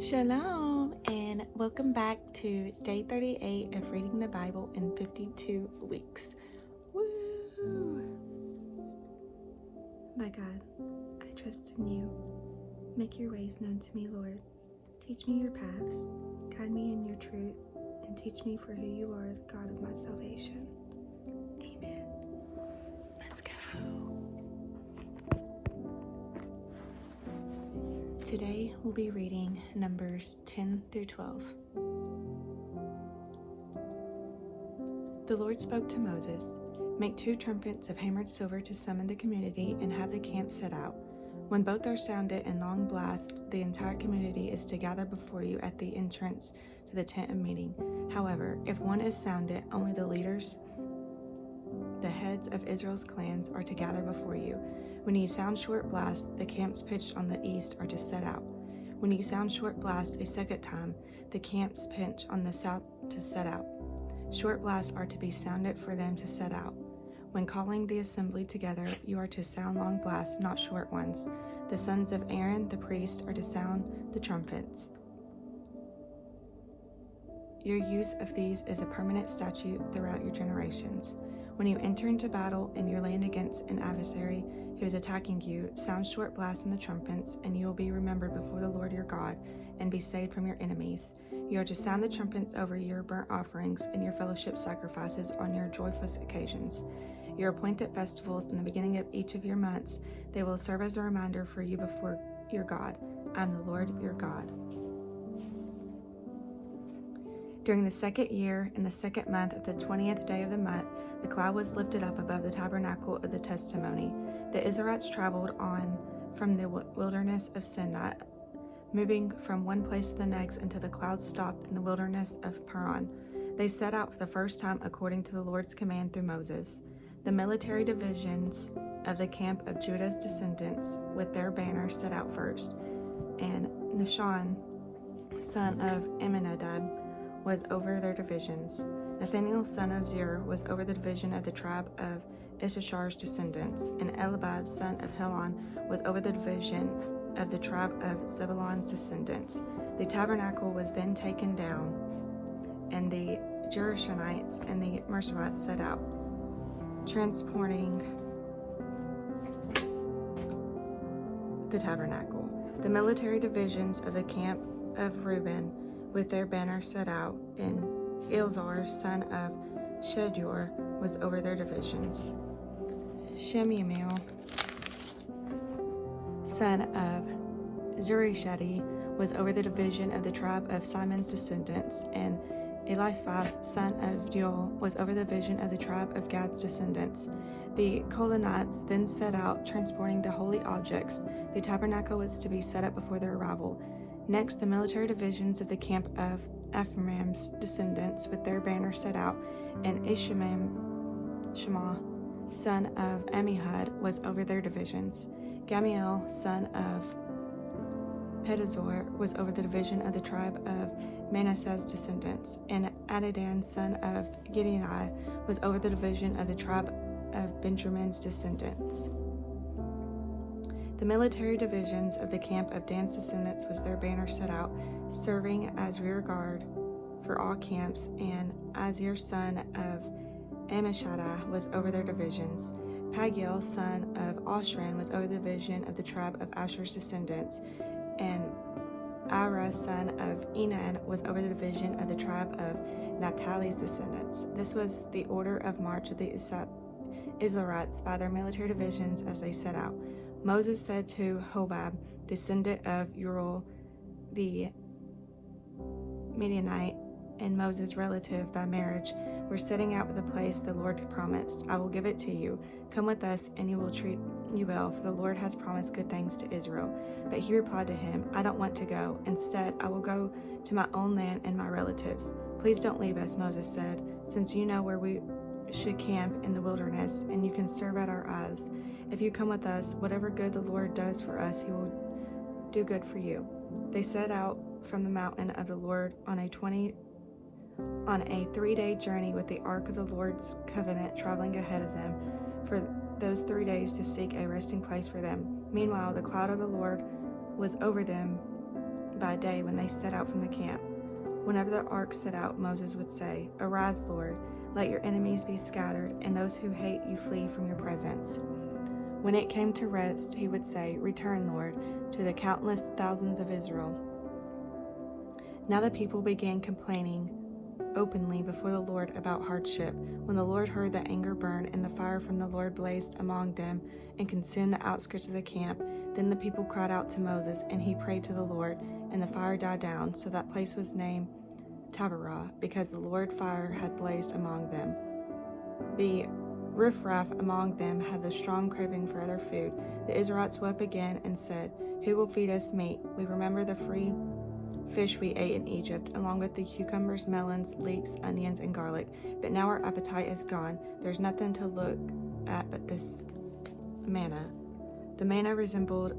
Shalom, and welcome back to day 38 of reading the Bible in 52 weeks. Woo! My God, I trust in you. Make your ways known to me, Lord. Teach me your paths, guide me in your truth, and teach me for who you are, the God of my salvation. Amen. Let's go. Today we'll be reading Numbers 10 through 12. The Lord spoke to Moses, "Make 2 trumpets of hammered silver to summon the community and have the camp set out. When both are sounded in long blast, the entire community is to gather before you at the entrance to the tent of meeting. However, if one is sounded, only the leaders, the heads of Israel's clans, are to gather before you. When you sound short blast, the camps pitched on the east are to set out. When you sound short blast a second time, the camps pitched on the south to set out. Short blasts are to be sounded for them to set out. When calling the assembly together, you are to sound long blasts, not short ones. The sons of Aaron, the priest, are to sound the trumpets. Your use of these is a permanent statute throughout your generations. When you enter into battle and you land against an adversary who is attacking you, sound short blasts on the trumpets, and you will be remembered before the Lord your God and be saved from your enemies. You are to sound the trumpets over your burnt offerings and your fellowship sacrifices on your joyful occasions. Your appointed festivals in the beginning of each of your months, they will serve as a reminder for you before your God. I am the Lord your God. During the 2nd year, in the 2nd month, at the 20th day of the month, the cloud was lifted up above the tabernacle of the testimony. The Israelites traveled on from the wilderness of Sinai, moving from one place to the next until the cloud stopped in the wilderness of Paran. They set out for the first time according to the Lord's command through Moses. The military divisions of the camp of Judah's descendants with their banners set out first, and Nahshon, son of Amminadab, was over their divisions. Nathaniel, son of Zur, was over the division of the tribe of Issachar's descendants, and Elabab, son of Helon, was over the division of the tribe of Zebulun's descendants. The tabernacle was then taken down, and the Gershonites and the Mercivites set out, transporting the tabernacle. The military divisions of the camp of Reuben, with their banner set out, and Elzar, son of Shedeur, was over their divisions. Shemuel, son of Zurishadai, was over the division of the tribe of Simon's descendants, and Eliphaz, son of Deuel, was over the division of the tribe of Gad's descendants. The Kolanites then set out, transporting the holy objects. The tabernacle was to be set up before their arrival. Next, the military divisions of the camp of Ephraim's descendants with their banner set out, and Shema, son of Ammihud, was over their divisions. Gamiel, son of Pedazor, was over the division of the tribe of Manasseh's descendants, and Adadan, son of Gideoni, was over the division of the tribe of Benjamin's descendants. The military divisions of the camp of Dan's descendants was their banner set out, serving as rear guard for all camps, and Azir, son of Ammishaddai, was over their divisions. Pagiel, son of Oshran, was over the division of the tribe of Asher's descendants, and Ira, son of Enan, was over the division of the tribe of Naphtali's descendants. This was the order of march of the Israelites by their military divisions as they set out. Moses said to Hobab, descendant of Uriel the Midianite, and Moses' relative by marriage, "We're setting out for the place the Lord promised. I will give it to you. Come with us, and you will treat you well, for the Lord has promised good things to Israel." But he replied to him, "I don't want to go. Instead, I will go to my own land and my relatives." "Please don't leave us," Moses said, "since you know where we should camp in the wilderness, and you can serve at our eyes. If you come with us, whatever good the Lord does for us, he will do good for you." They set out from the mountain of the Lord on a 3-day journey, with the ark of the Lord's covenant traveling ahead of them for those 3 days to seek a resting place for them. Meanwhile, the cloud of the Lord was over them by day when they set out from the camp. Whenever the ark set out, Moses would say, "Arise, Lord, let your enemies be scattered, and those who hate you flee from your presence." When it came to rest, he would say, "Return, Lord, to the countless thousands of Israel." Now the people began complaining openly before the Lord about hardship. When the Lord heard the anger burn and the fire from the Lord blazed among them and consumed the outskirts of the camp, then the people cried out to Moses, and he prayed to the Lord, and the fire died down. So that place was named Taberah, because the Lord fire had blazed among them. The riffraff among them had the strong craving for other food. The Israelites wept again and said, "Who will feed us meat? We remember the free fish we ate in Egypt, along with the cucumbers, melons, leeks, onions, and garlic. But now our appetite is gone. There's nothing to look at but this manna." The manna resembled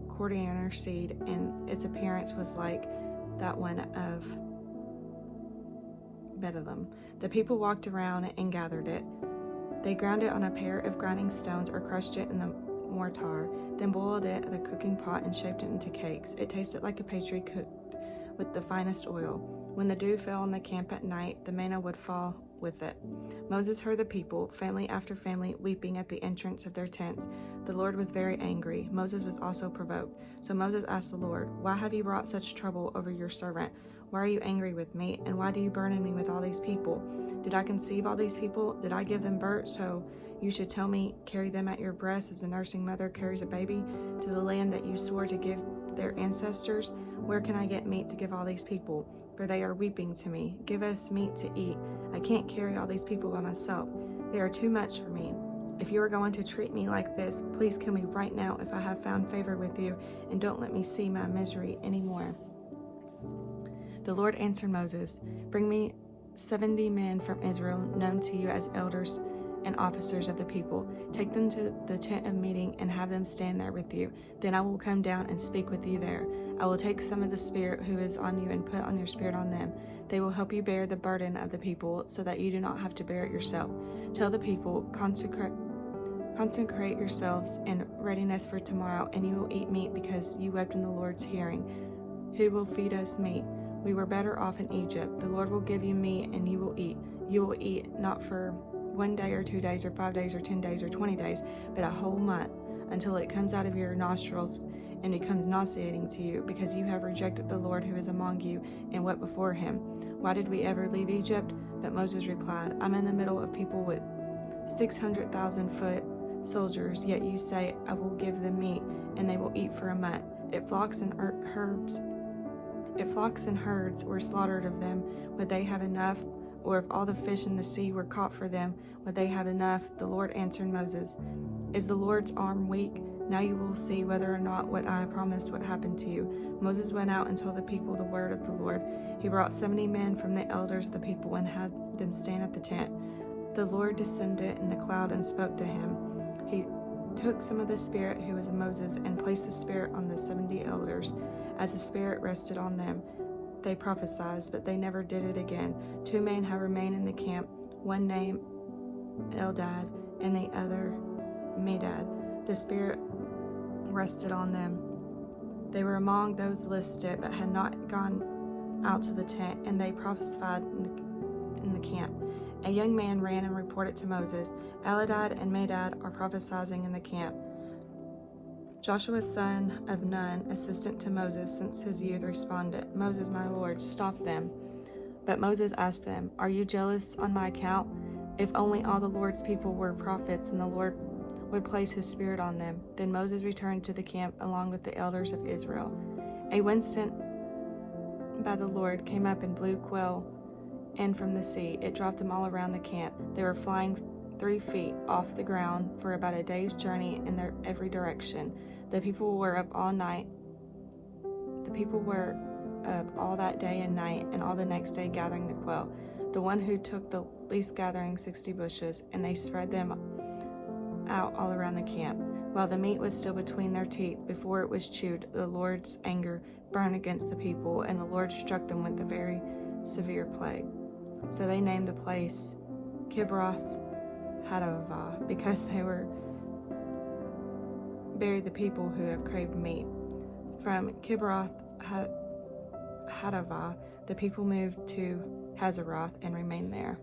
coriander seed, and its appearance was like that one of Bethlehem. The people walked around it and gathered it. They ground it on a pair of grinding stones or crushed it in the mortar, then boiled it in a cooking pot and shaped it into cakes. It tasted like a pastry cooked with the finest oil. When the dew fell on the camp at night, the manna would fall with it. Moses heard the people, family after family, weeping at the entrance of their tents. The Lord was very angry. Moses was also provoked. So Moses asked the Lord, "Why have you brought such trouble over your servant? Why are you angry with me? And why do you burden me with all these people? Did I conceive all these people? Did I give them birth? So you should tell me, carry them at your breast as the nursing mother carries a baby to the land that you swore to give their ancestors? Where can I get meat to give all these people? For they are weeping to me. Give us meat to eat. I can't carry all these people by myself. They are too much for me. If you are going to treat me like this, please kill me right now if I have found favor with you, and don't let me see my misery anymore." The Lord answered Moses, "Bring me 70 men from Israel, known to you as elders and officers of the people. Take them to the tent of meeting and have them stand there with you. Then I will come down and speak with you there. I will take some of the Spirit who is on you and put on your spirit on them. They will help you bear the burden of the people so that you do not have to bear it yourself. Tell the people, consecrate yourselves in readiness for tomorrow, and you will eat meat because you wept in the Lord's hearing. Who will feed us meat? We were better off in Egypt. The Lord will give you meat, and you will eat. You will eat not for 1 day or 2 days or 5 days or 10 days or 20 days, but a whole month, until it comes out of your nostrils and becomes nauseating to you, because you have rejected the Lord who is among you and wept before him. Why did we ever leave Egypt?" But Moses replied, "I'm in the middle of people with 600,000 foot soldiers, yet you say, I will give them meat, and they will eat for a month. If flocks and herds were slaughtered of them, would they have enough? Or if all the fish in the sea were caught for them, would they have enough?" The Lord answered Moses, "Is the Lord's arm weak? Now you will see whether or not what I promised would happen to you." Moses went out and told the people the word of the Lord. He brought 70 men from the elders of the people and had them stand at the tent. The Lord descended in the cloud and spoke to him. He took some of the Spirit who was in Moses and placed the Spirit on the 70 elders. As the Spirit rested on them, they prophesied, but they never did it again. 2 men have remained in the camp, one named Eldad and the other Medad. The Spirit rested on them. They were among those listed, but had not gone out to the tent, and they prophesied in the camp. A young man ran and reported to Moses, "Eldad and Medad are prophesying in the camp." Joshua, son of Nun, assistant to Moses since his youth, responded, "Moses, my Lord, stop them." But Moses asked them, "Are you jealous on my account? If only all the Lord's people were prophets, and the Lord would place his Spirit on them." Then Moses returned to the camp along with the elders of Israel. A wind sent by the Lord came up and blew quail in from the sea. It dropped them all around the camp. They were flying 3 feet off the ground for about a day's journey in their every direction. The people were up all night. The people were up all that day and night, and all the next day gathering the quail. The one who took the least gathering 60 bushes, and they spread them out all around the camp. While the meat was still between their teeth, before it was chewed, the Lord's anger burned against the people, and the Lord struck them with a very severe plague. So they named the place Kibroth Hattaavah, because they were buried the people who have craved meat. From Kibroth Hadavah, the people moved to Hazeroth and remained there.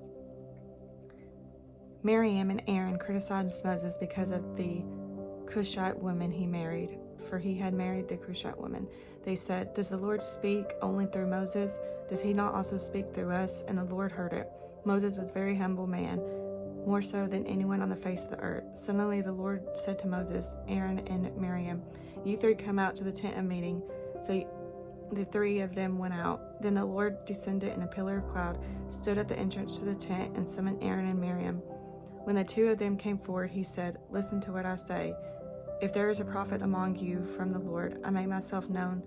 Miriam and Aaron criticized Moses because of the Cushite woman he married, for he had married the Cushite woman. They said, "Does the Lord speak only through Moses? Does he not also speak through us?" And the Lord heard it. Moses was a very humble man, more so than anyone on the face of the earth. Suddenly the Lord said to Moses, Aaron, and Miriam, "You three come out to the tent of meeting." So the three of them went out. Then the Lord descended in a pillar of cloud, stood at the entrance to the tent, and summoned Aaron and Miriam. When the two of them came forward, he said, "Listen to what I say. If there is a prophet among you from the Lord, I make myself known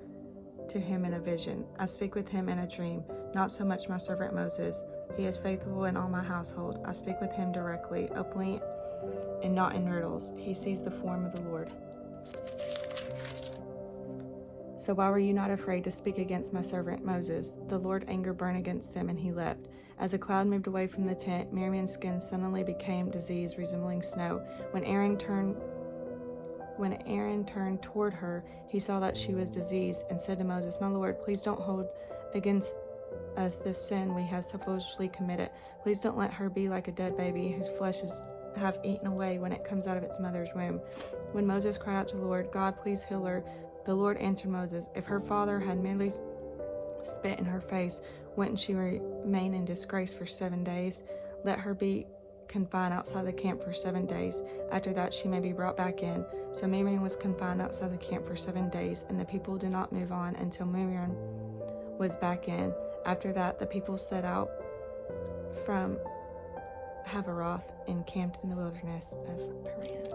to him in a vision. I speak with him in a dream, not so much my servant Moses. He is faithful in all my household. I speak with him directly, openly, and not in riddles. He sees the form of the Lord. So why were you not afraid to speak against my servant Moses?" The Lord's anger burned against them, and he left. As the cloud moved away from the tent, Miriam's skin suddenly became diseased, resembling snow. When Aaron turned toward her, he saw that she was diseased, and said to Moses, "My Lord, please don't hold against us this sin we have so foolishly committed. Please don't let her be like a dead baby whose flesh is half eaten away when it comes out of its mother's womb." When Moses cried out to the Lord, "God, please heal her," the Lord answered Moses, "If her father had merely spit in her face, wouldn't she remain in disgrace for 7 days? Let her be confined outside the camp for 7 days. After that she may be brought back in." So Miriam was confined outside the camp for 7 days, and the people did not move on until Miriam was back in. After that the people set out from Haveroth and camped in the wilderness of Paran.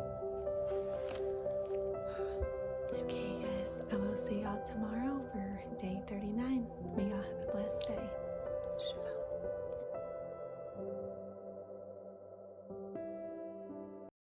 Okay guys, I will see y'all tomorrow for day 39. May y'all have